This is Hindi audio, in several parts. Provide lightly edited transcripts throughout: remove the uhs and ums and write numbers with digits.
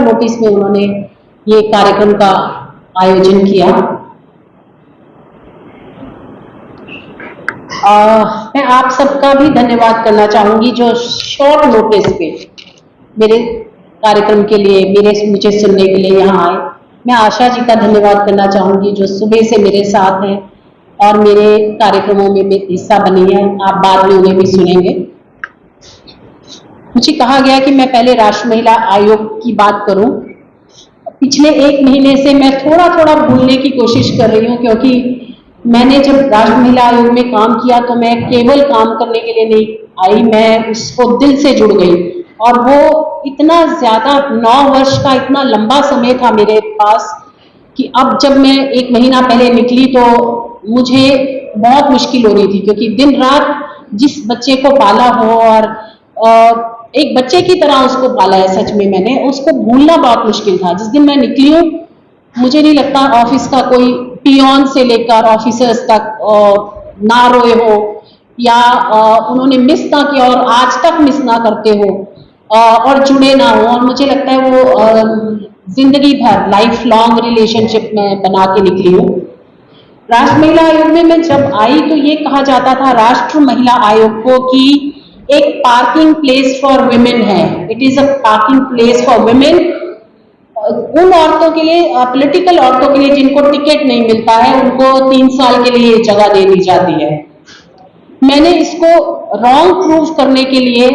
नोटिस में उन्होंने ये कार्यक्रम का आयोजन किया। मैं आप सबका भी धन्यवाद करना चाहूंगी जो शॉर्ट नोटिस पे मेरे कार्यक्रम के लिए मुझे सुनने के लिए यहाँ आए। मैं आशा जी का धन्यवाद करना चाहूंगी जो सुबह से मेरे साथ हैं और मेरे कार्यक्रमों में हिस्सा बनी है। आप बाद में उन्हें भी सुनेंगे। मुझे कहा गया कि मैं पहले राष्ट्रीय महिला आयोग की बात करूं। पिछले 1 महीने से मैं थोड़ा थोड़ा भूलने की कोशिश कर रही हूं, क्योंकि मैंने जब राष्ट्रीय महिला आयोग में काम किया तो मैं केवल काम करने के लिए नहीं आई, मैं उसको दिल से जुड़ गई। और वो इतना ज्यादा 9 वर्ष का इतना लंबा समय था मेरे पास कि अब जब मैं 1 महीना पहले निकली तो मुझे बहुत मुश्किल हो रही थी, क्योंकि दिन रात जिस बच्चे को पाला हो और एक बच्चे की तरह उसको पाला है, सच में मैंने उसको भूलना बहुत मुश्किल था। जिस दिन मैं निकली हूँ मुझे नहीं लगता ऑफिस का कोई पियोन से लेकर ऑफिसर्स तक ना रोए हो या उन्होंने मिस ना किया और आज तक मिस ना करते हो और जुड़े ना हो। और मुझे लगता है वो जिंदगी भर लाइफ लॉन्ग रिलेशनशिप में बना के निकली हूँ। राष्ट्र महिला आयोग में मैं जब आई तो ये कहा जाता था राष्ट्र महिला आयोग को कि एक पार्किंग प्लेस फॉर वुमेन है, it is a parking place for women. उन औरतों के लिए, पॉलिटिकल औरतों के लिए जिनको टिकट नहीं मिलता है, उनको 3 साल के लिए जगह दे दी जाती है। मैंने इसको रॉन्ग प्रूव करने के लिए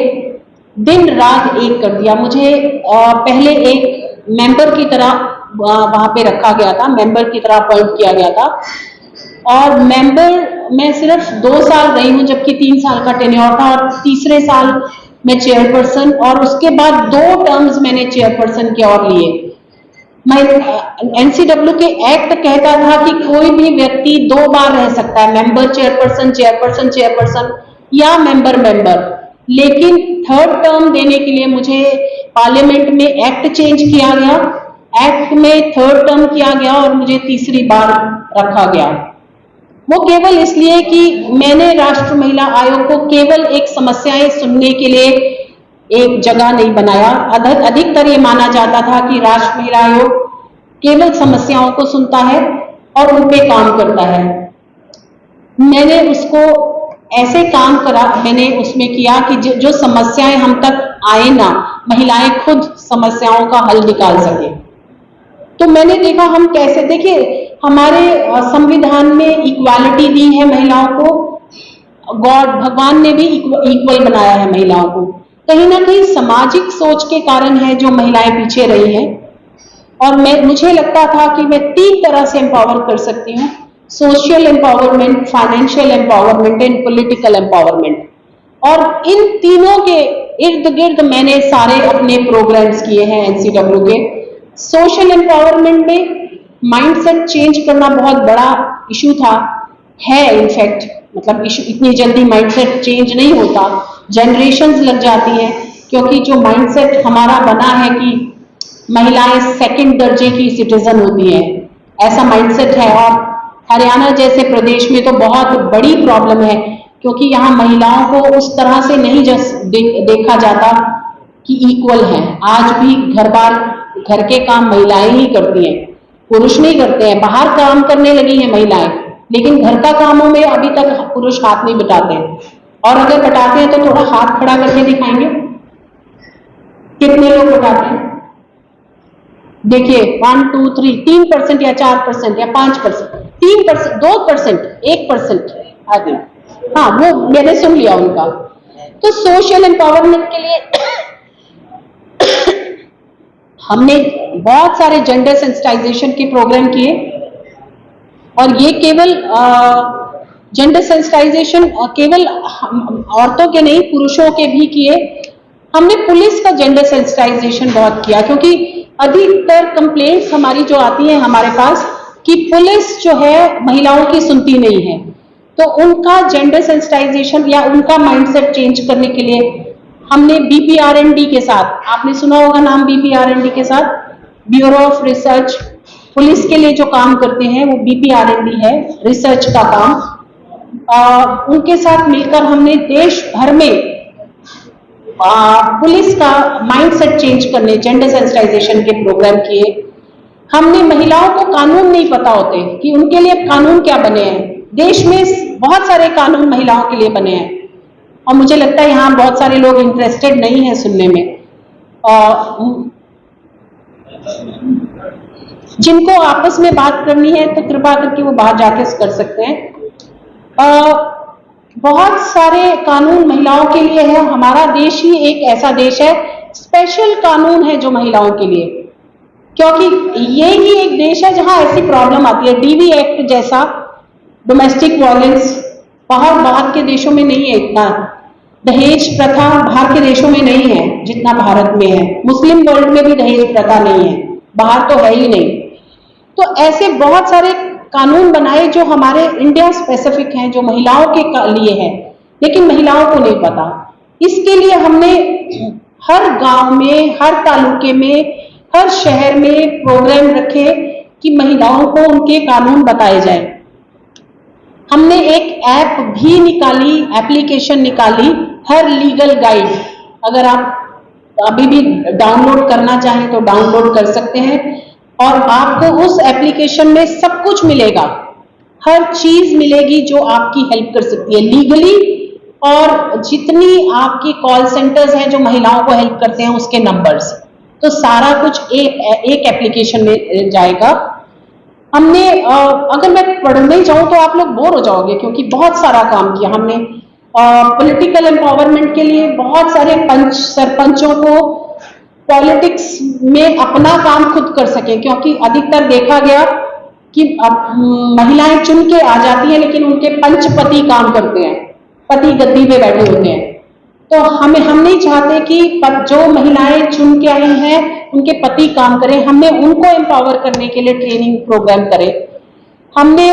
दिन रात एक कर दिया। मुझे पहले एक मेंबर की तरह वहां पे रखा गया था, मेंबर की तरह अपॉइंट किया गया था और मेंबर मैं सिर्फ 2 साल रही हूं, जबकि 3 साल का टेन्योर था और तीसरे साल मैं चेयरपर्सन और उसके बाद 2 टर्म्स मैंने चेयरपर्सन के और लिए। एनसीडब्ल्यू के एक्ट कहता था कि कोई भी व्यक्ति 2 बार रह सकता है, मेंबर चेयरपर्सन चेयरपर्सन चेयरपर्सन या मेंबर मेंबर। लेकिन 3rd टर्म देने के लिए मुझे पार्लियामेंट में एक्ट चेंज किया गया, एक्ट में 3rd टर्म किया गया और मुझे तीसरी बार रखा गया। वो केवल इसलिए कि मैंने राष्ट्र महिला आयोग को केवल एक समस्याएं सुनने के लिए एक जगह नहीं बनाया। अधिकतर ये माना जाता था कि राष्ट्र महिला आयोग केवल समस्याओं को सुनता है और उन पे काम करता है। मैंने उसको ऐसे काम करा, मैंने उसमें किया कि जो समस्याएं हम तक आए ना, महिलाएं खुद समस्याओं का हल निकाल सके। तो मैंने देखा हम कैसे, देखिए हमारे संविधान में इक्वालिटी दी है महिलाओं को, गॉड भगवान ने भी इक्वल बनाया है महिलाओं को। कहीं ना कहीं सामाजिक सोच के कारण है जो महिलाएं पीछे रही हैं। और मुझे लगता था कि मैं 3 तरह से एम्पावर कर सकती हूँ, social empowerment, financial empowerment and political empowerment. और इन तीनों के इर्द गिर्द मैंने सारे अपने प्रोग्राम्स किए हैं एनसीडब्ल्यू के। सोशल एम्पावरमेंट में माइंडसेट चेंज करना बहुत बड़ा इशू था, है इनफैक्ट, मतलब इशू इतनी जल्दी माइंडसेट चेंज नहीं होता, जनरेशंस लग जाती हैं, क्योंकि जो माइंडसेट हमारा बना है कि महिलाएं 2nd दर्जे की सिटीजन होती हैं, ऐसा माइंडसेट है। और हरियाणा जैसे प्रदेश में तो बहुत बड़ी प्रॉब्लम है, क्योंकि यहाँ महिलाओं को उस तरह से नहीं देखा जाता कि इक्वल है। आज भी घर के काम महिलाएं ही करती हैं, पुरुष नहीं करते हैं। बाहर काम करने लगी हैं महिलाएं, लेकिन घर का कामों में अभी तक पुरुष हाथ नहीं बटाते हैं। और अगर बटाते हैं तो थोड़ा हाथ खड़ा करके दिखाएंगे, कितने लोग बटाते हैं? देखिए 1 2 3 3% या 4% या 5%, 3%, 2%, 1% आदि। हाँ, वो मैंने सुन लिया उनका। तो सोशल एम्पावरमेंट के लिए हमने बहुत सारे जेंडर सेंसिटाइजेशन के प्रोग्राम किए और ये केवल जेंडर सेंसिटाइजेशन केवल औरतों के नहीं, पुरुषों के भी किए। हमने पुलिस का जेंडर सेंसिटाइजेशन बहुत किया, क्योंकि अधिकतर कंप्लेंट्स हमारी जो आती हैं हमारे पास कि पुलिस जो है महिलाओं की सुनती नहीं है। तो उनका जेंडर सेंसिटाइजेशन या उनका माइंडसेट चेंज करने के लिए हमने BPRND के साथ, आपने सुना होगा नाम BPRND के साथ, ब्यूरो ऑफ रिसर्च, पुलिस के लिए जो काम करते हैं वो BPRND है, रिसर्च का काम। उनके साथ मिलकर हमने देश भर में पुलिस का माइंडसेट चेंज करने, जेंडर सेंसिटाइजेशन के प्रोग्राम किए। हमने महिलाओं को कानून नहीं पता होते कि उनके लिए कानून क्या बने हैं। देश में बहुत सारे कानून महिलाओं के लिए बने हैं और मुझे लगता है यहाँ बहुत सारे लोग इंटरेस्टेड नहीं है सुनने में। जिनको आपस में बात करनी है तो कृपा करके वो बाहर जाके कर सकते हैं। बहुत सारे कानून महिलाओं के लिए है। हमारा देश ही एक ऐसा देश है, स्पेशल कानून है जो महिलाओं के लिए, क्योंकि ये ही एक देश है जहां ऐसी प्रॉब्लम आती है। डीवी एक्ट जैसा डोमेस्टिक वायलेंस बाहर के देशों में नहीं है इतना। दहेज प्रथा बाहर के देशों में नहीं है जितना भारत में है। मुस्लिम वर्ल्ड में भी दहेज प्रथा नहीं है, बाहर तो है ही नहीं। तो ऐसे बहुत सारे कानून बनाए जो हमारे इंडिया स्पेसिफिक हैं, जो महिलाओं के लिए है, लेकिन महिलाओं को नहीं पता। इसके लिए हमने हर गांव में, हर तालुके में, हर शहर में प्रोग्राम रखे कि महिलाओं को उनके कानून बताए जाए। हमने एक ऐप भी निकाली, एप्लीकेशन निकाली, हर लीगल गाइड। अगर आप अभी भी डाउनलोड करना चाहें तो डाउनलोड कर सकते हैं और आपको उस एप्लीकेशन में सब कुछ मिलेगा, हर चीज मिलेगी जो आपकी हेल्प कर सकती है लीगली। और जितनी आपकी कॉल सेंटर्स हैं जो महिलाओं को हेल्प करते हैं उसके नंबर्स, तो सारा कुछ एक एप्लीकेशन में जाएगा। हमने अगर मैं पढ़ने जाऊं तो आप लोग बोर हो जाओगे क्योंकि बहुत सारा काम किया हमने। पॉलिटिकल एम्पावरमेंट के लिए बहुत सारे सरपंचों को पॉलिटिक्स में अपना काम खुद कर सके, क्योंकि अधिकतर देखा गया कि महिलाएं चुन के आ जाती हैं लेकिन उनके पंचपति काम करते हैं, पति गद्दी पे बैठे होते हैं। तो हम नहीं चाहते कि जो महिलाएं चुन के आई हैं उनके पति काम करें। हमने उनको एम्पावर करने के लिए ट्रेनिंग प्रोग्राम करे। हमने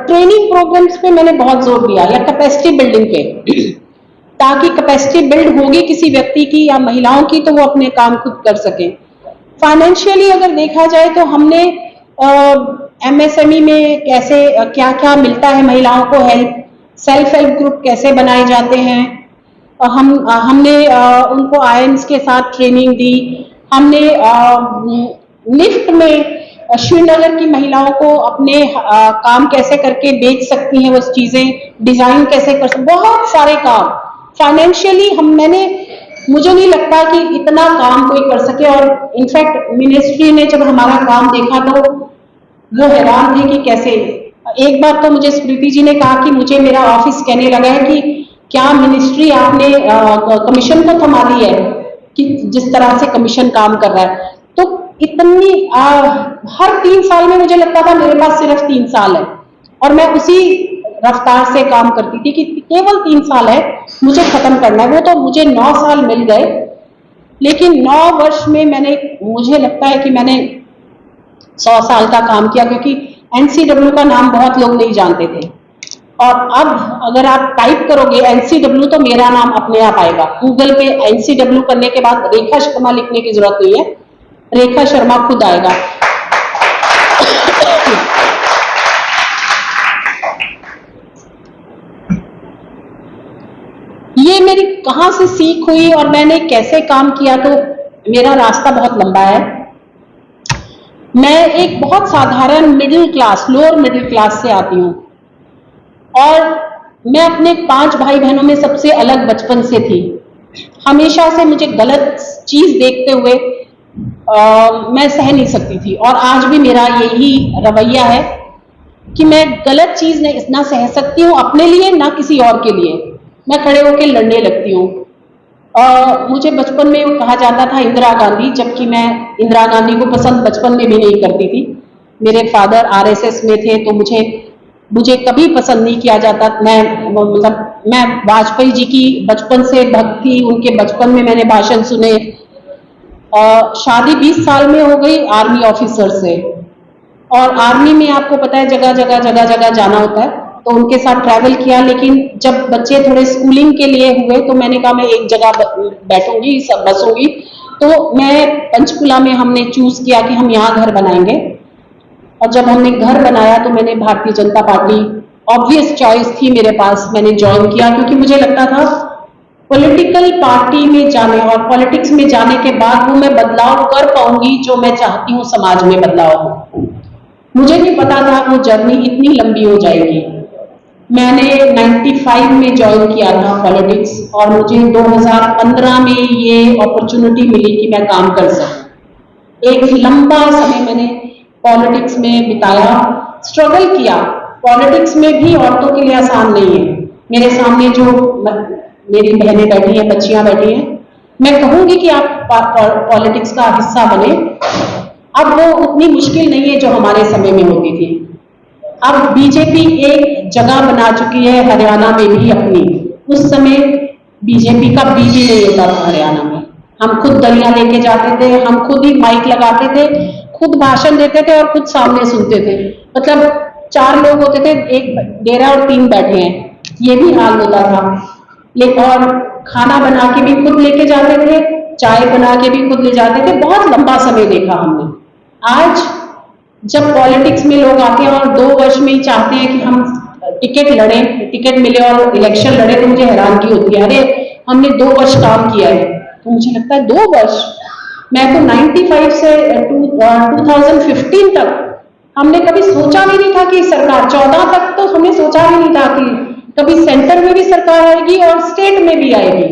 ट्रेनिंग प्रोग्राम्स पे मैंने बहुत जोर दिया, या कैपेसिटी बिल्डिंग पे, ताकि कैपेसिटी बिल्ड होगी किसी व्यक्ति की या महिलाओं की तो वो अपने काम खुद कर सके। फाइनेंशियली अगर देखा जाए तो हमने एमएसएमई में कैसे क्या क्या मिलता है महिलाओं को हेल्प, सेल्फ हेल्प ग्रुप कैसे बनाए जाते हैं, हमने उनको आयंस के साथ ट्रेनिंग दी। हमने लिफ्ट में श्रीनगर की महिलाओं को अपने काम कैसे करके बेच सकती हैं वो चीजें डिजाइन कैसे कर सकती, बहुत सारे काम फाइनेंशियली मुझे नहीं लगता कि इतना काम कोई कर सके। और इनफैक्ट मिनिस्ट्री ने जब हमारा काम देखा तो वो हैरान थे कि कैसे। एक बार तो मुझे स्मृति जी ने कहा कि मुझे मेरा ऑफिस कहने लगा है कि क्या मिनिस्ट्री आपने कमीशन को थमा ली है कि जिस तरह से कमीशन काम कर रहा है। तो इतनी हर 3 साल में मुझे लगता था मेरे पास सिर्फ 3 साल है और मैं उसी रफ्तार से काम करती थी कि केवल 3 साल है, मुझे खत्म करना है। वो तो मुझे 9 साल मिल गए, लेकिन 9 वर्ष में मुझे लगता है कि मैंने 100 साल का काम किया, क्योंकि एनसीडब्ल्यू का नाम बहुत लोग नहीं जानते थे। और अब अगर आप टाइप करोगे एनसीडब्ल्यू तो मेरा नाम अपने आप आएगा गूगल पे। एनसीडब्ल्यू करने के बाद रेखा शर्मा लिखने की जरूरत नहीं है, रेखा शर्मा खुद आएगा। ये मेरी कहां से सीख हुई और मैंने कैसे काम किया, तो मेरा रास्ता बहुत लंबा है। मैं एक बहुत साधारण middle class, lower middle class से आती हूँ और मैं अपने 5 भाई बहनों में सबसे अलग बचपन से थी। हमेशा से मुझे गलत चीज देखते हुए मैं सह नहीं सकती थी, और आज भी मेरा यही रवैया है कि मैं गलत चीज ना सह सकती हूँ अपने लिए, ना किसी और के लिए। मैं खड़े होकर लड़ने लगती हूँ। मुझे बचपन में कहा जाता था इंदिरा गांधी, जबकि मैं इंदिरा गांधी को पसंद बचपन में भी नहीं करती थी। मेरे फादर आरएसएस में थे तो मुझे कभी पसंद नहीं किया जाता। मैं वाजपेयी जी की बचपन से भक्त थी, उनके बचपन में मैंने भाषण सुने। शादी 20 साल में हो गई आर्मी ऑफिसर से, और आर्मी में आपको पता है जगह जगह जाना होता है, तो उनके साथ ट्रैवल किया। लेकिन जब बच्चे थोड़े स्कूलिंग के लिए हुए तो मैंने कहा मैं एक जगह बैठूंगी, सब बसूंगी। तो मैं पंचकुला में हमने चूज किया कि हम यहाँ घर बनाएंगे, और जब हमने घर बनाया तो मैंने Bharatiya Janata party, obvious choice थी मेरे पास, मैंने ज्वाइन किया क्योंकि मुझे लगता था पॉलिटिकल पार्टी में जाने और पॉलिटिक्स में जाने के बाद वो मैं बदलाव कर पाऊंगी जो मैं चाहती हूँ समाज में बदलाव हो। मुझे नहीं पता था वो जर्नी इतनी लंबी हो जाएगी। मैंने 95 में ज्वाइन किया था पॉलिटिक्स और मुझे 2015 में ये अपॉर्चुनिटी मिली कि मैं काम कर सकूं। एक लंबा समय मैंने पॉलिटिक्स में बिताया, स्ट्रगल किया। पॉलिटिक्स में भी औरतों के लिए आसान नहीं है। मेरे सामने जो मेरी बहनें बैठी हैं, बच्चियां बैठी हैं, मैं कहूंगी कि आप पॉलिटिक्स का हिस्सा बने। अब वो उतनी मुश्किल नहीं है जो हमारे समय में होती थी। अब बीजेपी एक जगह बना चुकी है हरियाणा में भी अपनी। उस समय बीजेपी का बीज ही नहीं होता था हरियाणा में। हम खुद दलियां लेके जाते थे, हम खुद ही माइक लगाते थे, खुद भाषण देते थे और खुद सामने सुनते थे। मतलब 4 लोग होते थे, एक डेरा और 3 बैठे हैं, ये भी हाल होता था। लेकिन और खाना बना के भी खुद लेके जाते थे, चाय बना के भी खुद ले जाते थे। बहुत लंबा समय देखा हमने। आज जब पॉलिटिक्स में लोग आते हैं और 2 वर्ष में ही चाहते हैं कि हम टिकट लड़ें, टिकट मिले और इलेक्शन लड़े, तो मुझे हैरानगी होती है। अरे हमने 2 वर्ष काम किया है। तो मुझे लगता है 2 वर्ष, मैं तो 95 से 2015 तक हमने कभी सोचा भी नहीं था कि सरकार, 14 तक तो हमने सोचा भी नहीं था कि कभी सेंटर में भी सरकार आएगी और स्टेट में भी आएगी।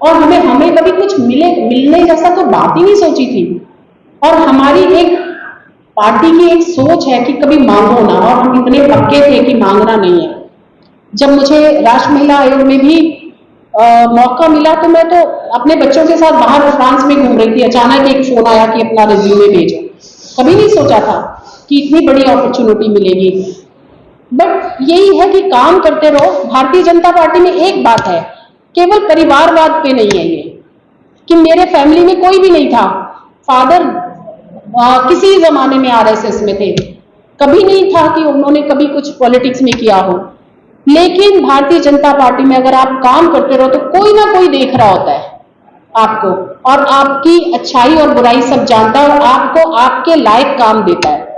और हमें कभी कुछ मिलने जैसा तो बात ही नहीं सोची थी। और हमारी एक पार्टी की एक सोच है कि कभी मांगो ना, और हम इतने पक्के थे कि मांगना नहीं है। जब मुझे राष्ट्रीय महिला आयोग में भी मौका मिला तो मैं तो अपने बच्चों के साथ बाहर फ्रांस में घूम रही थी। अचानक एक फोन आया कि अपना रिज्यूमे भेजो। कभी नहीं सोचा था कि इतनी बड़ी अपॉर्चुनिटी मिलेगी। बट यही है कि काम करते रहो। भारतीय जनता पार्टी में एक बात है, केवल परिवारवाद पे नहीं है ये, कि मेरे फैमिली में कोई भी नहीं था। फादर किसी जमाने में आरएसएस में थे, कभी नहीं था कि उन्होंने कभी कुछ पॉलिटिक्स में किया हो। लेकिन भारतीय जनता पार्टी में अगर आप काम करते रहो तो कोई ना कोई देख रहा होता है आपको, और आपकी अच्छाई और बुराई सब जानता है और आपको आपके लायक काम देता है।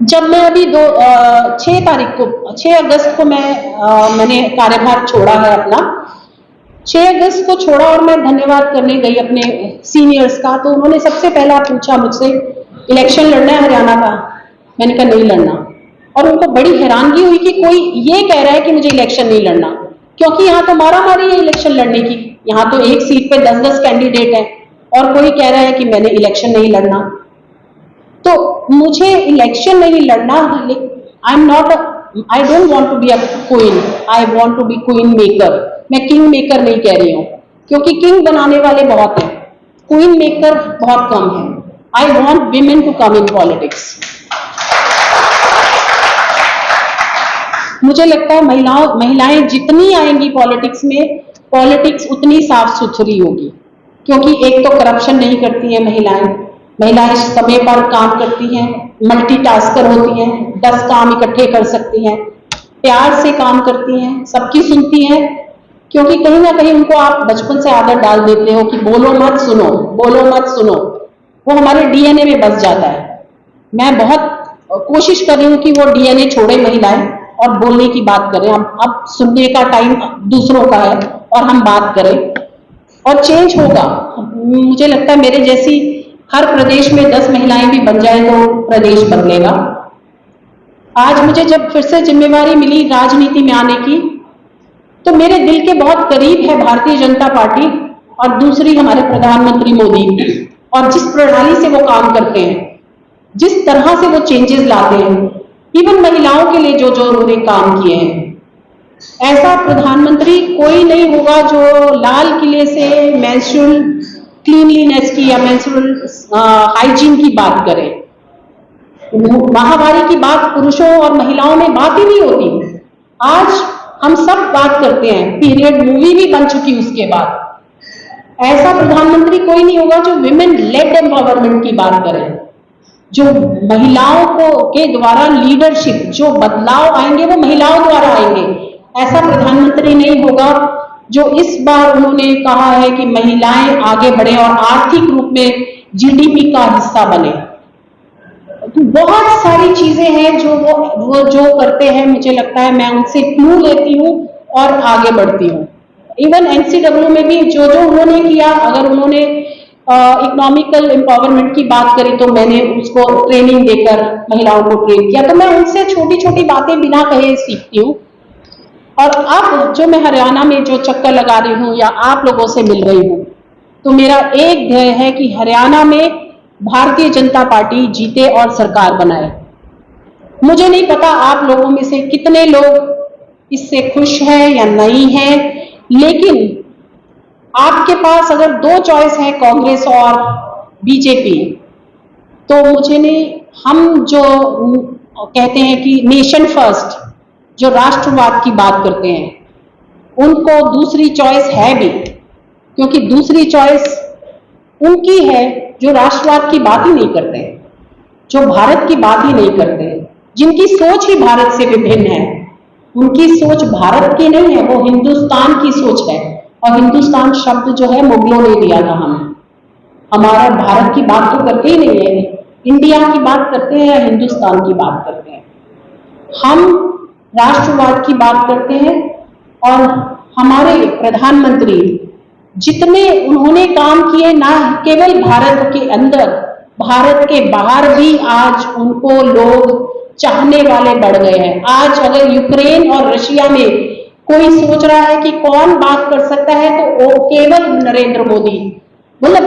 जब मैं अभी 6 अगस्त को मैंने कार्यभार छोड़ा है अपना। 6 अगस्त को छोड़ा और मैं धन्यवाद करने गई अपने सीनियर्स का, तो उन्होंने सबसे पहला पूछा मुझसे, इलेक्शन लड़ना है हरियाणा का? मैंने कहा नहीं लड़ना। और उनको बड़ी हैरानगी हुई कि कोई ये कह रहा है कि मुझे इलेक्शन नहीं लड़ना, क्योंकि यहाँ तो मारामारी है इलेक्शन लड़ने की। यहाँ तो एक सीट पे 10-10 कैंडिडेट हैं और कोई कह रहा है कि मैंने इलेक्शन नहीं लड़ना। तो मुझे इलेक्शन नहीं लड़ना, I don't want to be a queen, I want to be queen maker. मैं किंग मेकर नहीं कह रही हूँ, क्योंकि किंग बनाने वाले बहुत हैं, क्वीन मेकर बहुत कम है। I want women to come in politics. मुझे लगता है महिलाएं जितनी आएंगी पॉलिटिक्स में, पॉलिटिक्स उतनी साफ सुथरी होगी। क्योंकि एक तो करप्शन नहीं करती हैं महिलाएं समय पर काम करती हैं, मल्टीटास्कर होती हैं, 10 काम इकट्ठे कर सकती हैं, प्यार से काम करती हैं, सबकी सुनती हैं। क्योंकि कहीं ना कहीं उनको आप बचपन से आदत डाल देते हो कि बोलो मत सुनो, बोलो मत सुनो, वो हमारे डीएनए में बस जाता है। मैं बहुत कोशिश कर रही हूँ कि वो डीएनए छोड़े महिलाएं और बोलने की बात करें। अब सुनने का टाइम दूसरों का है और हम बात करें और चेंज होगा। मुझे लगता है मेरे जैसी हर प्रदेश में 10 महिलाएं भी बन जाए तो प्रदेश बदलेगा। आज मुझे जब फिर से जिम्मेवारी मिली राजनीति में आने की, तो मेरे दिल के बहुत करीब है भारतीय जनता पार्टी और दूसरी हमारे प्रधानमंत्री मोदी। और जिस प्रणाली से वो काम करते हैं, जिस तरह से वो चेंजेस लाते हैं, इवन महिलाओं के लिए जो जो उन्होंने काम किए हैं, ऐसा प्रधानमंत्री कोई नहीं होगा जो लाल किले से मेंस्ट्रुअल क्लीनलीनेस की या मेंस्ट्रुअल हाइजीन की बात करे। महामारी की बात पुरुषों और महिलाओं में बात ही नहीं होती। आज हम सब बात करते हैं, पीरियड मूवी भी बन चुकी उसके बाद। ऐसा प्रधानमंत्री कोई नहीं होगा जो विमेन लेड एम्पावरमेंट की बात करे, जो महिलाओं को के द्वारा लीडरशिप, जो बदलाव आएंगे वो महिलाओं द्वारा आएंगे। ऐसा प्रधानमंत्री नहीं होगा जो इस बार उन्होंने कहा है कि महिलाएं आगे बढ़े और आर्थिक रूप में जीडीपी का हिस्सा बने। बहुत सारी चीजें हैं जो वो जो करते हैं, मुझे लगता है मैं उनसे क्लू लेती हूँ और आगे बढ़ती हूँ। इवन एनसीडब्ल्यू में भी जो जो उन्होंने किया, अगर उन्होंने इकोनॉमिकल एम्पावरमेंट की बात करी तो मैंने उसको ट्रेनिंग देकर महिलाओं को ट्रेन किया। तो मैं उनसे छोटी छोटी बातें बिना कहे सीखती हूँ। और अब जो मैं हरियाणा में जो चक्कर लगा रही हूँ या आप लोगों से मिल रही हूँ, तो मेरा एक ध्येय है कि हरियाणा में भारतीय जनता पार्टी जीते और सरकार बनाए। मुझे नहीं पता आप लोगों में से कितने लोग इससे खुश हैं या नहीं हैं, लेकिन आपके पास अगर दो चॉइस है, कांग्रेस और बीजेपी, तो मुझे नहीं, हम जो कहते हैं कि नेशन फर्स्ट, जो राष्ट्रवाद की बात करते हैं, उनको दूसरी चॉइस है भी, क्योंकि दूसरी चॉइस उनकी है जो राष्ट्रवाद की बात ही नहीं करते, जो भारत की बात ही नहीं करते, जिनकी सोच ही भारत से विभिन्न है। उनकी सोच भारत की नहीं है, वो हिंदुस्तान की सोच है। और हिंदुस्तान शब्द जो है मुगलों ने दिया था हमें। हमारा भारत की बात तो करते ही नहीं है, इंडिया की बात करते हैं या हिंदुस्तान की बात करते हैं। हम राष्ट्रवाद की बात करते हैं। और हमारे प्रधानमंत्री जितने उन्होंने काम किए, ना केवल भारत के अंदर, भारत के बाहर भी आज उनको लोग चाहने वाले बढ़ गए हैं। आज अगर यूक्रेन और रशिया में कोई सोच रहा है कि कौन बात कर सकता है, तो वो केवल नरेंद्र मोदी, मतलब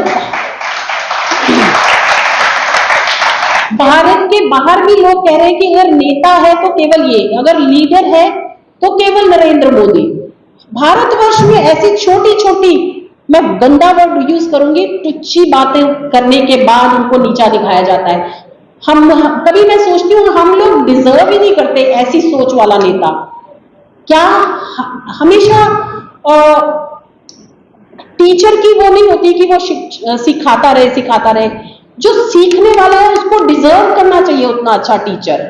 भारत के बाहर भी लोग कह रहे हैं कि अगर नेता है तो केवल ये, अगर लीडर है तो केवल नरेंद्र मोदी। भारतवर्ष में ऐसी छोटी छोटी, मैं गंदा वर्ड यूज करूंगी, तुच्छी बातें करने के बाद उनको नीचा दिखाया जाता है। हम कभी मैं सोचती हूँ हम लोग डिजर्व ही नहीं करते ऐसी सोच वाला नेता। क्या हमेशा टीचर की वो नहीं होती कि वो सिखाता रहे। जो सीखने वाला है उसको डिजर्व करना चाहिए उतना अच्छा टीचर।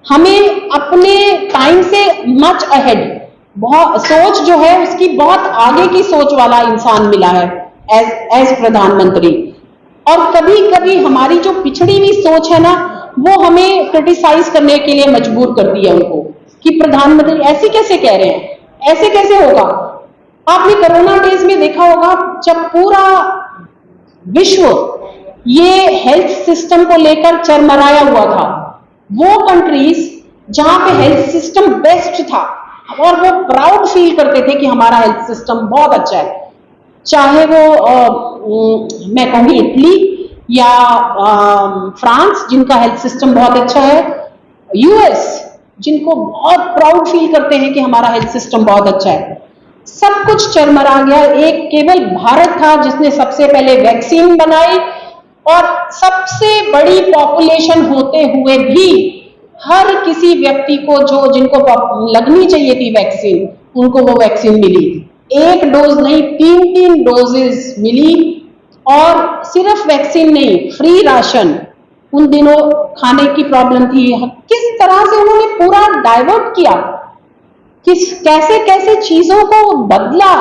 हमें अपने टाइम से मच अहेड, बहुत सोच जो है उसकी बहुत आगे की सोच वाला इंसान मिला है एज प्रधानमंत्री। और कभी कभी हमारी जो पिछड़ी हुई सोच है ना, वो हमें क्रिटिसाइज करने के लिए मजबूर करती है उनको, कि प्रधानमंत्री ऐसे कैसे कह रहे हैं, ऐसे कैसे होगा। आपने कोरोना डेज में देखा होगा, जब पूरा विश्व ये हेल्थ सिस्टम को लेकर चरमराया हुआ था, वो कंट्रीज जहां पे हेल्थ सिस्टम बेस्ट था और वो प्राउड फील करते थे कि हमारा हेल्थ सिस्टम बहुत अच्छा है, चाहे वो मैं कहूंगी इटली या फ्रांस जिनका हेल्थ सिस्टम बहुत अच्छा है, यूएस जिनको बहुत प्राउड फील करते हैं कि हमारा हेल्थ सिस्टम बहुत अच्छा है, सब कुछ चरमरा गया। एक केवल भारत था जिसने सबसे पहले वैक्सीन बनाई, और सबसे बड़ी पॉपुलेशन होते हुए भी हर किसी व्यक्ति को जो जिनको लगनी चाहिए थी वैक्सीन, उनको वो वैक्सीन मिली। एक डोज नहीं, 3 डोजेस मिली। और सिर्फ वैक्सीन नहीं, फ्री राशन। उन दिनों खाने की प्रॉब्लम थी, किस तरह से उन्होंने पूरा डाइवर्ट किया, कैसे कैसे चीजों को बदला।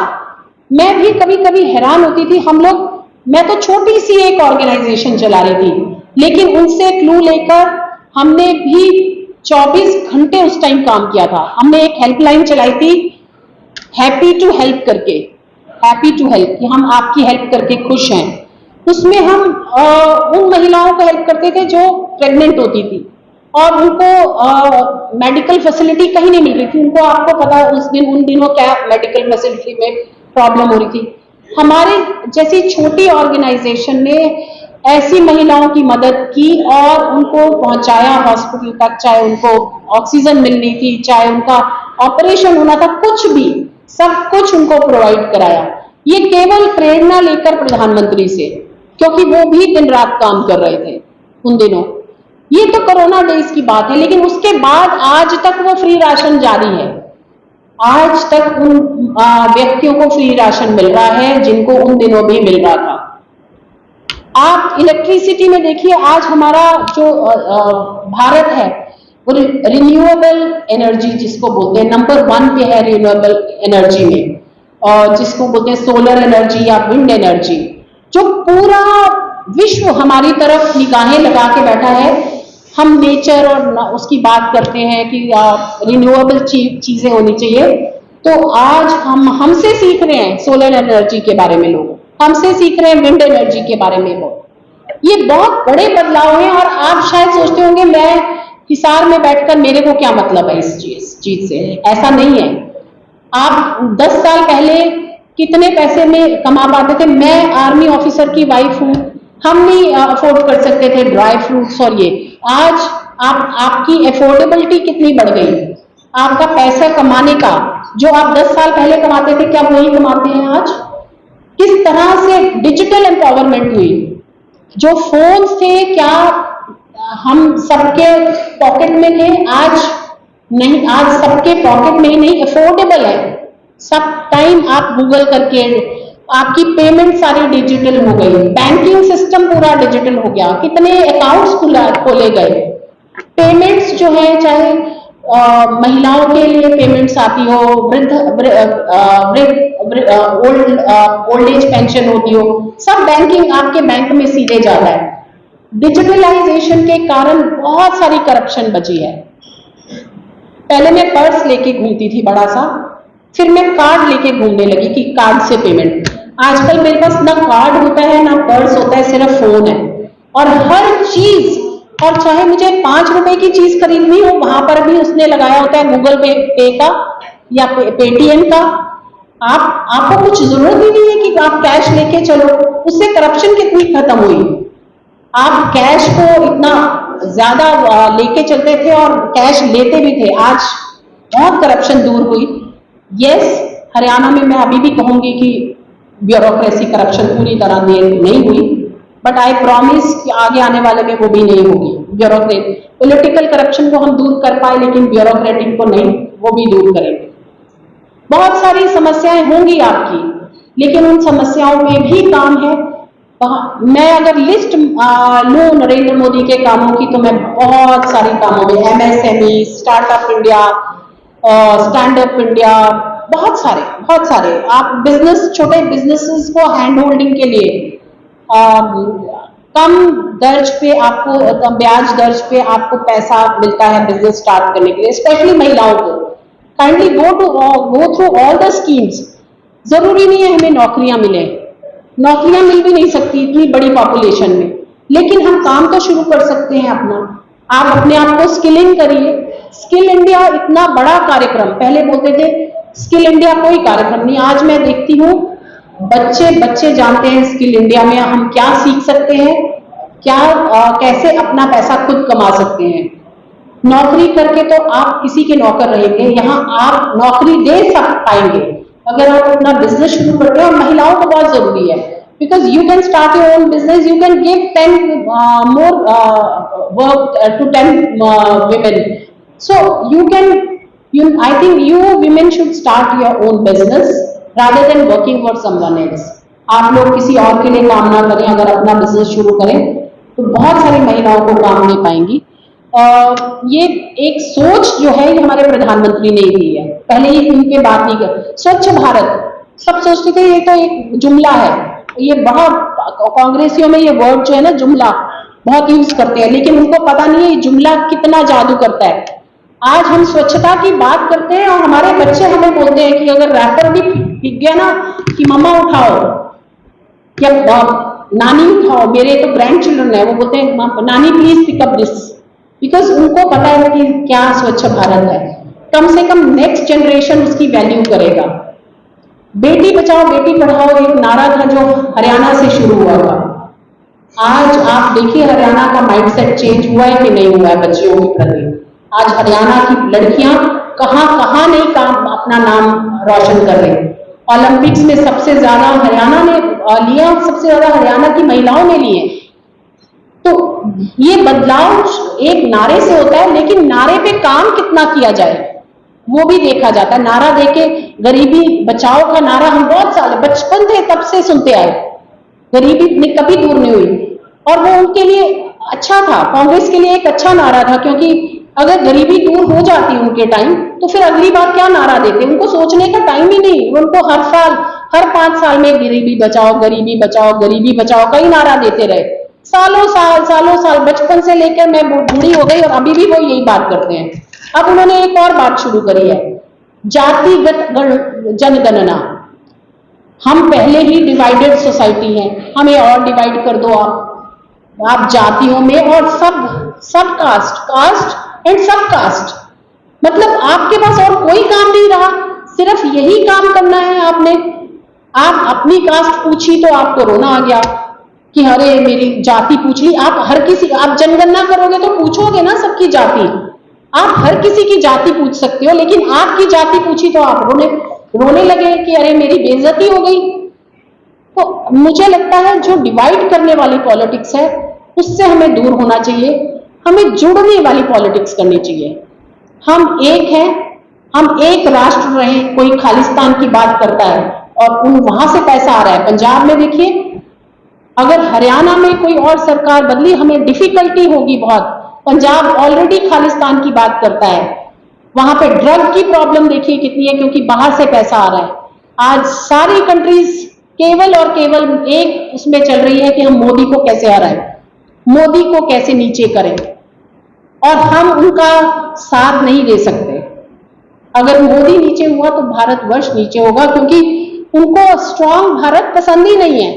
मैं भी कभी कभी हैरान होती थी। हम लोग, मैं तो छोटी सी एक ऑर्गेनाइजेशन चला रही थी, लेकिन उनसे क्लू लेकर हमने भी 24 घंटे उस टाइम काम किया था। हमने एक हेल्पलाइन चलाई थी, हैप्पी टू हेल्प करके, हैप्पी टू हेल्प, कि हम आपकी हेल्प करके खुश हैं। उसमें हम उन महिलाओं को हेल्प करते थे जो प्रेग्नेंट होती थी और उनको मेडिकल फैसिलिटी कहीं नहीं मिल रही थी। उनको, आपको पता है उन दिनों क्या मेडिकल फैसिलिटी में प्रॉब्लम हो रही थी। हमारे जैसी छोटी ऑर्गेनाइजेशन ने ऐसी महिलाओं की मदद की और उनको पहुंचाया हॉस्पिटल तक, चाहे उनको ऑक्सीजन मिलनी थी, चाहे उनका ऑपरेशन होना था, कुछ भी, सब कुछ उनको प्रोवाइड कराया। ये केवल प्रेरणा लेकर प्रधानमंत्री से, क्योंकि वो भी दिन रात काम कर रहे थे उन दिनों। ये तो कोरोना डेज की बात है, लेकिन उसके बाद आज तक वो फ्री राशन जारी है। आज तक उन व्यक्तियों को फ्री राशन मिल रहा है जिनको उन दिनों भी मिल रहा था। आप इलेक्ट्रिसिटी में देखिए, आज हमारा जो भारत है वो रिन्यूएबल एनर्जी जिसको बोलते हैं, नंबर 1 पे है रिन्यूएबल एनर्जी में, और जिसको बोलते हैं सोलर एनर्जी या विंड एनर्जी। जो पूरा विश्व हमारी तरफ निगाहें लगा के बैठा है। हम नेचर और उसकी बात करते हैं कि रिन्यूएबल चीजें होनी चाहिए, तो आज हम हमसे सीख रहे हैं सोलर एनर्जी के बारे में, लोग हमसे सीख रहे हैं विंड एनर्जी के बारे में। वो ये बहुत बड़े बदलाव हैं। और आप शायद सोचते होंगे मैं हिसार में बैठकर मेरे को क्या मतलब है इस चीज से। ऐसा नहीं है। आप 10 साल पहले कितने पैसे में कमा पाते थे? मैं आर्मी ऑफिसर की वाइफ हूं, हम नहीं अफोर्ड कर सकते थे ड्राई फ्रूट्स और ये। आज आपकी अफोर्डेबिलिटी कितनी बढ़ गई, आपका पैसा कमाने का, जो आप 10 साल पहले कमाते थे क्या वही कमाते हैं आज? किस तरह से डिजिटल एम्पावरमेंट हुई। जो फोन्स थे क्या हम सबके पॉकेट में थे? आज नहीं, आज सबके पॉकेट में ही नहीं, अफोर्डेबल है। सब टाइम आप गूगल करके, आपकी पेमेंट सारी डिजिटल हो गई, बैंकिंग सिस्टम पूरा डिजिटल हो गया, कितने अकाउंट्स खोले गए। पेमेंट्स जो है, चाहे महिलाओं के लिए पेमेंट्स आती हो, ओल्ड एज पेंशन होती हो, सब बैंकिंग आपके बैंक में सीधे जाता है। डिजिटलाइजेशन के कारण बहुत सारी करप्शन बची है। पहले मैं पर्स लेके घूमती थी बड़ा सा, फिर मैं कार्ड लेके घूमने लगी कि कार्ड से पेमेंट। आजकल मेरे पास ना कार्ड होता है ना पर्स होता है, सिर्फ फोन है। और हर चीज, और चाहे मुझे 5 रुपए की चीज खरीदनी हो, वहां पर भी उसने लगाया होता है गूगल पे का या पेटीएम का। आपको कुछ जरूरत ही नहीं है कि आप कैश लेके चलो। उससे करप्शन कितनी खत्म हुई। आप कैश को इतना ज्यादा लेके चलते थे और कैश लेते भी थे, आज बहुत करप्शन दूर हुई। यस, हरियाणा में मैं अभी भी कहूंगी कि ब्यूरोक्रेसी करप्शन पूरी तरह नहीं हुई, बट आई प्रॉमिस कि आगे आने वाले में वो भी नहीं होगी। ब्यूरोक्रेट पॉलिटिकल करप्शन को हम दूर कर पाए, लेकिन ब्यूरोक्रेटिक को नहीं, वो भी दूर करेंगे। बहुत सारी समस्याएं होंगी आपकी, लेकिन उन समस्याओं में भी काम है। मैं अगर लिस्ट लूं नरेंद्र मोदी के कामों की, तो मैं बहुत सारे कामों में, MSME, startup India, stand up India, बहुत सारे आप बिजनेस, छोटे बिजनेसेस को हैंड होल्डिंग के लिए कम दर्ज पे आपको, ब्याज दर्ज पे आपको पैसा मिलता है बिजनेस स्टार्ट करने के लिए, स्पेशली महिलाओं को। Kindly go through all the schemes. जरूरी नहीं है हमें नौकरियां मिले, नौकरियां मिल भी नहीं सकती इतनी बड़ी पॉपुलेशन में, लेकिन हम काम तो शुरू कर सकते हैं अपना। आप अपने आप को स्किलिंग करिए। स्किल इंडिया इतना बड़ा कार्यक्रम, पहले बोलते थे स्किल इंडिया कोई कार्यक्रम नहीं, आज मैं देखती हूँ बच्चे जानते हैं स्किल इंडिया में हम क्या सीख सकते हैं, क्या कैसे अपना पैसा खुद कमा सकते हैं। नौकरी करके तो आप किसी के नौकर रहेंगे, यहाँ आप नौकरी दे पाएंगे अगर आप अपना बिजनेस शुरू करते हैं। और महिलाओं को बहुत जरूरी है, because you can start your own business, you can give 10 more work to 10 women. So I think you women should start your own business rather than working for someone else. आप लोग किसी और के लिए काम ना करें, अगर अपना बिजनेस शुरू करें तो बहुत सारी महिलाओं को काम दे पाएंगी। ये एक सोच जो है ये हमारे प्रधानमंत्री ने दी है, पहले ही इनके बात नहीं कर। स्वच्छ भारत, सब सोचते थे ये तो एक जुमला है, ये बहुत कांग्रेसियों में ये वर्ड जो है ना जुमला बहुत यूज करते हैं, लेकिन उनको पता नहीं है ये जुमला कितना जादू करता है। आज हम स्वच्छता की बात करते हैं और हमारे बच्चे हमें बोलते हैं कि अगर रैपर भी दिख गया ना कि मम्मा उठाओ या नानी उठाओ, मेरे तो ग्रैंड चिल्ड्रन है, वो बोलते हैं नानी प्लीज पिकअप दिस, बिकॉज उनको पता है कि क्या स्वच्छ भारत है। कम से कम नेक्स्ट जनरेशन उसकी वैल्यू करेगा। बेटी बचाओ बेटी पढ़ाओ एक नारा था जो हरियाणा से शुरू हुआ था। आज आप देखिए हरियाणा का माइंडसेट चेंज हुआ है कि नहीं हुआ है बच्चियों के प्रति। आज हरियाणा की लड़कियां कहां नहीं काम अपना नाम रोशन कर रही। ओलंपिक्स में सबसे ज्यादा हरियाणा ने लिया, सबसे ज्यादा हरियाणा की महिलाओं ने लिए। तो ये बदलाव एक नारे से होता है, लेकिन नारे पे काम कितना किया जाए वो भी देखा जाता है। नारा देके गरीबी बचाओ का नारा हम बहुत साल बचपन से तब से सुनते आए, गरीबी कभी दूर नहीं हुई और वो उनके लिए अच्छा था, कांग्रेस के लिए एक अच्छा नारा था, क्योंकि अगर गरीबी दूर हो जाती उनके टाइम तो फिर अगली बार क्या नारा देते, उनको सोचने का टाइम ही नहीं। उनको हर साल हर 5 साल में गरीबी बचाओ गरीबी बचाओ गरीबी बचाओ कई नारा देते रहे, सालों साल बचपन से लेकर मैं बूढ़ी हो गई और अभी भी वो यही बात करते हैं। अब उन्होंने एक और बात शुरू करी है, जातिगत जनगणना, हम पहले ही डिवाइडेड सोसाइटी हैं, हमें और डिवाइड कर दो आप जातियों में, और सब कास्ट एंड सब कास्ट, मतलब आपके पास और कोई काम नहीं रहा, सिर्फ यही काम करना है आपने। आप अपनी कास्ट पूछी तो आपको रोना आ गया कि अरे मेरी जाति पूछ ली। आप आप जनगणना करोगे तो पूछोगे ना सबकी जाति, आप हर किसी की जाति पूछ सकते हो, लेकिन आपकी जाति पूछी तो आप रोने लगे कि अरे मेरी बेइज्जती हो गई। तो मुझे लगता है जो डिवाइड करने वाली पॉलिटिक्स है उससे हमें दूर होना चाहिए, हमें जुड़ने वाली पॉलिटिक्स करनी चाहिए। हम एक हैं, हम एक राष्ट्र रहे। कोई खालिस्तान की बात करता है और वहां से पैसा आ रहा है। पंजाब में देखिए, अगर हरियाणा में कोई और सरकार बदली हमें डिफिकल्टी होगी बहुत। पंजाब ऑलरेडी खालिस्तान की बात करता है, वहां पे ड्रग की प्रॉब्लम देखिए कितनी है, क्योंकि बाहर से पैसा आ रहा है। आज सारी कंट्रीज केवल और केवल एक उसमें चल रही है कि हम मोदी को कैसे हराएं, मोदी को कैसे नीचे करें, और हम उनका साथ नहीं दे सकते। अगर मोदी नीचे हुआ तो भारतवर्ष नीचे होगा, क्योंकि उनको स्ट्रांग भारत पसंद ही नहीं है,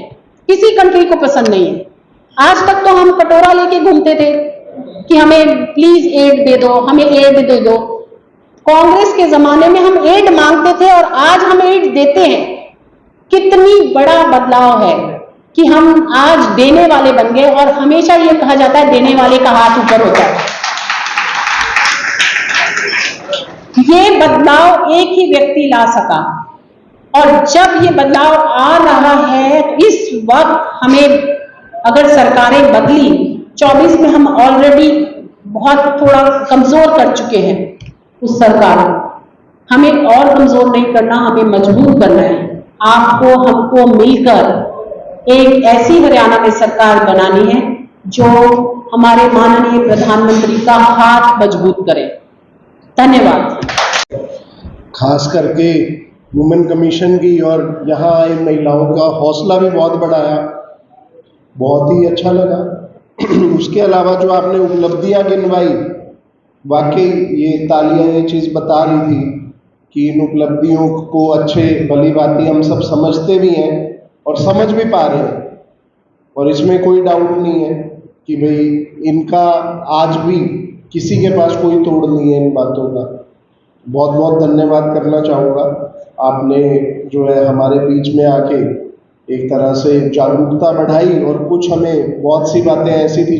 किसी कंट्री को पसंद नहीं है। आज तक तो हम कटोरा लेके घूमते थे कि हमें प्लीज एड दे दो, हमें एड दे दो। कांग्रेस के जमाने में हम एड मांगते थे और आज हम एड देते हैं। कितनी बड़ा बदलाव है कि हम आज देने वाले बन गए, और हमेशा ये कहा जाता है देने वाले का हाथ ऊपर होता है। ये बदलाव एक ही व्यक्ति ला सका, और जब ये बदलाव आ रहा है इस वक्त हमें, अगर सरकारें बदली 24 में, हम ऑलरेडी बहुत थोड़ा कमजोर कर चुके हैं उस सरकार को। हमें और कमजोर नहीं करना, हमें मजबूत करना है। आपको हमको मिलकर एक ऐसी हरियाणा में सरकार बनानी है जो हमारे माननीय प्रधानमंत्री का हाथ मजबूत करे। धन्यवाद। खास करके वुमेन कमीशन की और यहाँ आए महिलाओं का हौसला भी बहुत बढ़ाया, बहुत ही अच्छा लगा। उसके अलावा जो आपने उपलब्धियां गिनवाई, वाकई ये तालियां ये चीज़ बता रही थी कि इन उपलब्धियों को अच्छे भली भांति हम सब समझते भी हैं और समझ भी पा रहे हैं, और इसमें कोई डाउट नहीं है कि भाई इनका आज भी किसी के पास कोई तोड़ नहीं है इन बातों का। बहुत बहुत धन्यवाद करना चाहूँगा। आपने जो है हमारे बीच में आके एक तरह से जागरूकता बढ़ाई, और कुछ हमें बहुत सी बातें ऐसी थी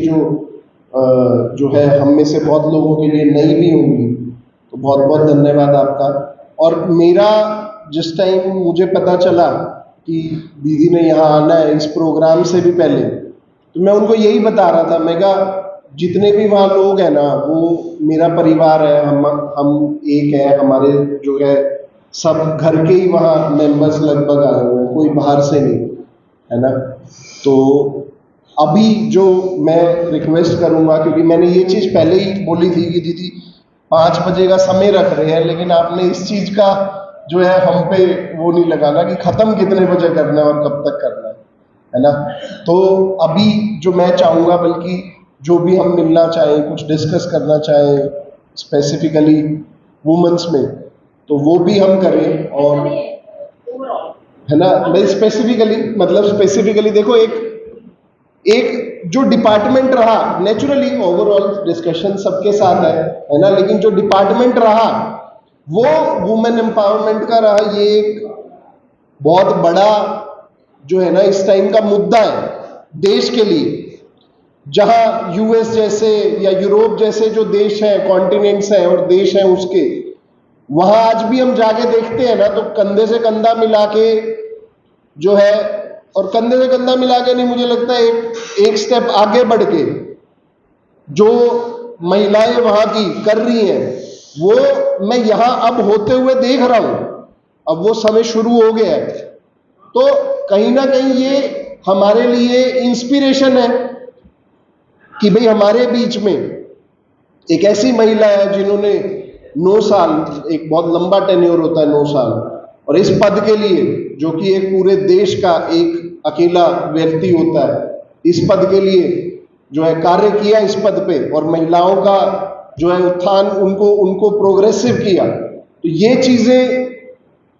जो है हम में से बहुत लोगों के लिए नई भी होंगी। तो बहुत बहुत धन्यवाद आपका। और मेरा जिस टाइम मुझे पता चला कि दीदी ने यहाँ आना है इस प्रोग्राम से भी पहले, तो मैं उनको यही बता रहा था, मैं कहा जितने भी वहाँ लोग हैं ना वो मेरा परिवार है, हम एक है, हमारे जो है सब घर के ही वहाँ मेंबर्स लगभग आए हुए हैं, कोई बाहर से नहीं है ना। तो अभी जो मैं रिक्वेस्ट करूँगा, क्योंकि मैंने ये चीज़ पहले ही बोली थी कि दीदी 5 बजे का समय रख रहे हैं, लेकिन आपने इस चीज़ का जो है हम पे वो नहीं लगाना कि ख़त्म कितने बजे करना है और कब तक करना है ना। तो अभी जो मैं चाहूँगा, बल्कि जो भी हम मिलना चाहें, कुछ डिस्कस करना चाहें स्पेसिफिकली वुमेन्स में, तो वो भी हम करें, और है ना। मैं स्पेसिफिकली देखो, एक जो डिपार्टमेंट रहा, नेचुरली ओवरऑल डिस्कशन सबके साथ है ना, लेकिन जो डिपार्टमेंट रहा वो वुमेन एम्पावरमेंट का रहा। ये एक बहुत बड़ा जो है ना इस टाइम का मुद्दा है देश के लिए, जहां यूएस जैसे या यूरोप जैसे जो देश हैं, कॉन्टिनेंट्स हैं और देश हैं उसके, वहां आज भी हम जाके देखते हैं ना तो कंधे से कंधा मिला के जो है, और कंधे से कंधा मिला के नहीं, मुझे लगता है एक स्टेप आगे बढ़ के जो महिलाएं वहां की कर रही हैं, वो मैं यहां अब होते हुए देख रहा हूं। अब वो समय शुरू हो गया है, तो कहीं ना कहीं ये हमारे लिए इंस्पिरेशन है कि भाई हमारे बीच में एक ऐसी महिला है जिन्होंने 9 साल, एक बहुत लंबा टेन्योर होता है 9 साल, और इस पद के लिए जो कि एक पूरे देश का एक अकेला व्यक्ति होता है, इस पद के लिए जो है कार्य किया इस पद पे, और महिलाओं का जो है उत्थान, उनको प्रोग्रेसिव किया। तो ये चीज़ें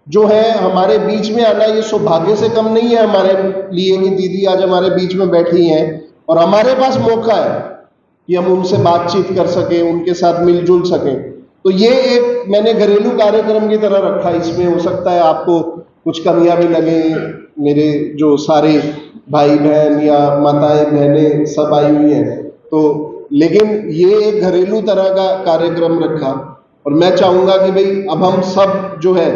जो है हमारे बीच में आना, ये सौभाग्य से कम नहीं है हमारे लिए कि दीदी आज हमारे बीच में बैठी हैं और हमारे पास मौका है कि हम उनसे बातचीत कर सकें, उनके साथ मिलजुल सकें। तो ये एक मैंने घरेलू कार्यक्रम की तरह रखा। इसमें हो सकता है आपको कुछ कमियां भी लगें, मेरे जो सारे भाई बहन या माताएं बहनें सब आई हुई हैं, तो लेकिन ये एक घरेलू तरह का कार्यक्रम रखा। और मैं चाहूँगा कि भाई अब हम सब जो है,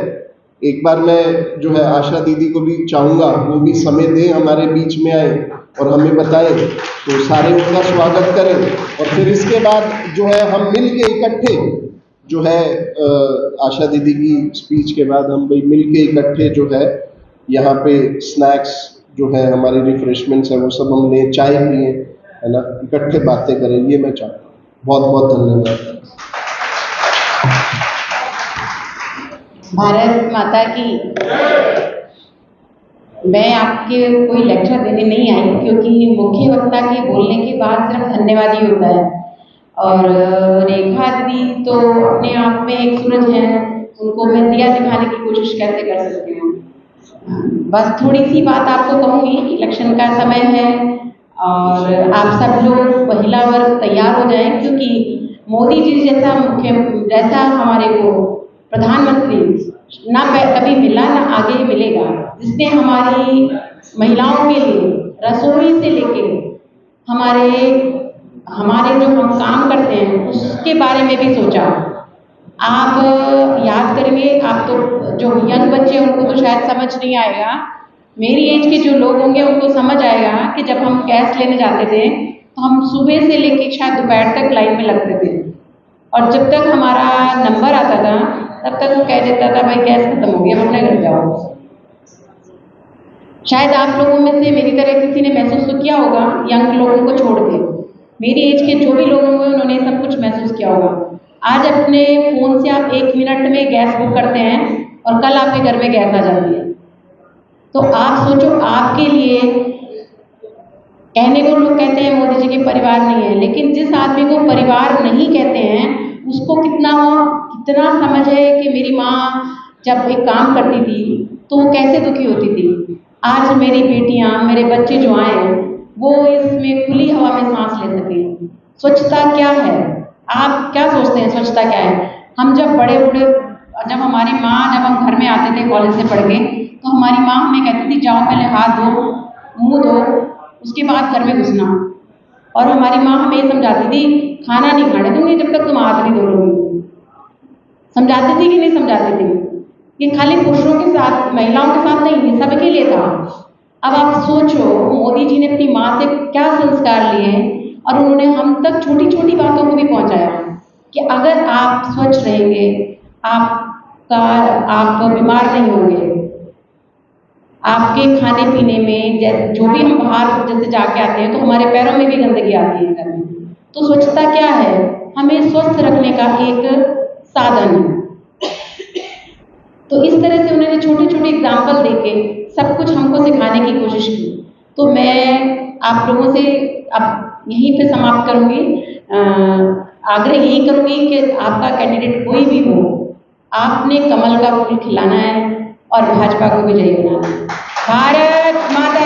एक बार मैं जो है आशा दीदी को भी चाहूँगा वो भी समय दें, हमारे बीच में आए और हमें बताएं, तो सारे उनका स्वागत करें। और फिर इसके बाद जो है हम मिल के इकट्ठे जो है आशा दीदी की स्पीच के बाद हम भाई मिल के इकट्ठे जो है यहाँ पे स्नैक्स जो है हमारी रिफ्रेशमेंट्स है वो सब हम लें, चाय पिए, है ना, इकट्ठे बातें करें, ये मैं चाहता हूँ। बहुत बहुत धन्यवाद। भारत माता की। मैं आपके कोई लेक्चर देने नहीं आई, क्योंकि मुख्य वक्ता के बोलने के बाद सिर्फ धन्यवाद ही होता है। और रेखा दीदी तो अपने आप में एक सूरज है, उनको मैं दिया दिखाने की कोशिश कैसे कर सकती हूँ। बस थोड़ी सी बात आपको कहूँगी, इलेक्शन का समय है और आप सब लोग महिला वर्ग तैयार हो जाएं, क्योंकि मोदी जी जैसा हमारे को प्रधानमंत्री ना कभी मिला ना आगे मिलेगा, जिसने हमारी महिलाओं के लिए रसोई से लेके हमारे जो हम काम करते हैं उसके बारे में भी सोचा। आप याद करेंगे, आप तो जो यंग बच्चे उनको तो शायद समझ नहीं आएगा, मेरी एज के जो लोग होंगे उनको समझ आएगा कि जब हम गैस लेने जाते थे तो हम सुबह से लेके शायद दोपहर तक लाइन में लगते थे, और जब तक हमारा नंबर आता था तब तक वो कह देता था भाई गैस खत्म हो गया, अपने घर जाओ। शायद आप लोगों में से मेरी तरह किसी ने महसूस तो किया होगा, यंग लोगों को छोड़ के मेरी एज के जो भी लोग होंगे उन्होंने सब कुछ महसूस किया होगा। आज अपने फ़ोन से आप 1 मिनट में गैस बुक करते हैं और कल आपके घर में गैस आ जाती है। तो आप सोचो, आपके लिए कहने को लोग कहते हैं मोदी जी के परिवार नहीं है, लेकिन जिस आदमी को परिवार नहीं कहते हैं उसको कितना समझ है कि मेरी माँ जब एक काम करती थी तो वो कैसे दुखी होती थी। आज मेरी बेटियाँ, मेरे बच्चे जो आए हैं वो इसमें खुली हवा में सांस ले सकें। स्वच्छता क्या है? आप क्या सोचते हैं स्वच्छता क्या है? हम जब जब हमारी माँ, जब हम घर में आते थे कॉलेज से पढ़ के, तो हमारी माँ हमें कहती थी जाओ पहले हाथ धो, मुंह धो, उसके बाद घर में घुसना। और हमारी माँ हमें ये समझाती थी खाना नहीं खाने दूंगी जब तक तुम हाथ नहीं धो लोगी। समझाती थी कि नहीं समझाती थी? ये खाली पुरुषों के साथ, महिलाओं के साथ नहीं, ये सबके लिए था। अब आप सोचो, मोदी जी ने अपनी माँ से क्या संस्कार लिए और उन्होंने हम तक छोटी छोटी बातों को भी पहुंचाया कि अगर आप स्वच्छ रहेंगे, आप बीमार नहीं होंगे। आपके खाने पीने में जो भी हम बाहर जैसे जाके आते हैं तो हमारे पैरों में भी गंदगी आती है घर में। तो स्वच्छता क्या है? हमें स्वस्थ रखने का एक साधन है। तो इस तरह से उन्होंने छोटे छोटे एग्जाम्पल देके सब कुछ हमको सिखाने की कोशिश की। तो मैं आप लोगों से अब यहीं पे समाप्त करूंगी। आग्रह यही करूंगी कि आपका कैंडिडेट कोई भी हो, आपने कमल का फूल खिलाना है और भाजपा को विजयी बनाना है। भारत माता